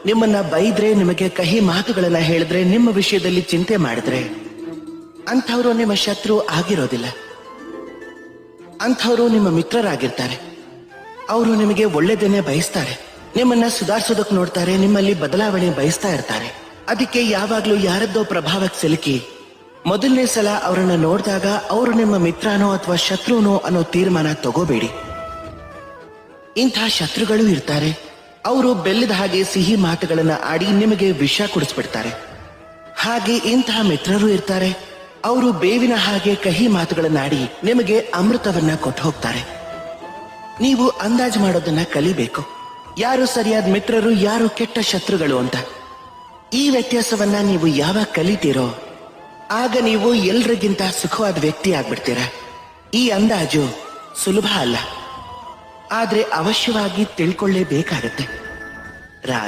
ನಿಮ್ಮನ್ನ ಬೈದ್ರೆ, ನಿಮಗೆ ಕಹಿ ಮಾತುಗಳನ್ನ ಹೇಳಿದ್ರೆ, ನಿಮ್ಮ ವಿಷಯದಲ್ಲಿ ಚಿಂತೆ ಮಾಡಿದ್ರೆ ಅಂಥವ್ರು ನಿಮ್ಮ ಶತ್ರು ಆಗಿರೋದಿಲ್ಲ. ಅಂಥವ್ರು ನಿಮ್ಮ ಮಿತ್ರರಾಗಿರ್ತಾರೆ. ಅವರು ನಿಮಗೆ ಒಳ್ಳೆದನ್ನೇ ಬಯಸ್ತಾರೆ, ನಿಮ್ಮನ್ನ ಸುಧಾರಿಸೋದಕ್ಕೆ ನೋಡ್ತಾರೆ, ನಿಮ್ಮಲ್ಲಿ ಬದಲಾವಣೆ ಬಯಸ್ತಾ ಇರ್ತಾರೆ. ಅದಕ್ಕೆ ಯಾವಾಗ್ಲೂ ಯಾರದ್ದೋ ಪ್ರಭಾವಕ್ಕೆ ಸಿಲುಕಿ ಮೊದಲನೇ ಸಲ ಅವರನ್ನ ನೋಡಿದಾಗ ಅವರು ನಿಮ್ಮ ಮಿತ್ರನೋ ಅಥವಾ ಶತ್ರುನೋ ಅನ್ನೋ ತೀರ್ಮಾನ ತಗೋಬೇಡಿ. ಇಂಥ ಶತ್ರುಗಳು ಇರ್ತಾರೆ. ಅವರು ಬೆಲ್ಲದ ಹಾಗೆ ಸಿಹಿ ಮಾತುಗಳನ್ನ ಆಡಿ ನಿಮಗೆ ವಿಷ ಕುಡಿಸ್ಬಿಡ್ತಾರೆ. ಹಾಗೆ ಇಂತಹ ಮಿತ್ರರು ಇರ್ತಾರೆ. ಅವರು ಬೇವಿನ ಹಾಗೆ ಕಹಿ ಮಾತುಗಳನ್ನಾಡಿ ನಿಮಗೆ ಅಮೃತವನ್ನ ಕೊಟ್ಟು ಹೋಗ್ತಾರೆ. ನೀವು ಅಂದಾಜು ಮಾಡೋದನ್ನ ಕಲಿಬೇಕು, ಯಾರು ಸರಿಯಾದ ಮಿತ್ರರು, ಯಾರು ಕೆಟ್ಟ ಶತ್ರುಗಳು ಅಂತ. ಈ ವ್ಯತ್ಯಾಸವನ್ನ ನೀವು ಯಾವಾಗ ಕಲಿತೀರೋ ಆಗ ನೀವು ಎಲ್ರಿಗಿಂತ ಸುಖವಾದ ವ್ಯಕ್ತಿ ಆಗ್ಬಿಡ್ತೀರ. ಈ ಅಂದಾಜು ಸುಲಭ ಅಲ್ಲ, ಆದ್ರೆ ಅವಶ್ಯವಾಗಿ ತಿಳ್ಕೊಳ್ಳೇಬೇಕಾಗತ್ತೆ. ರಾಧೆ.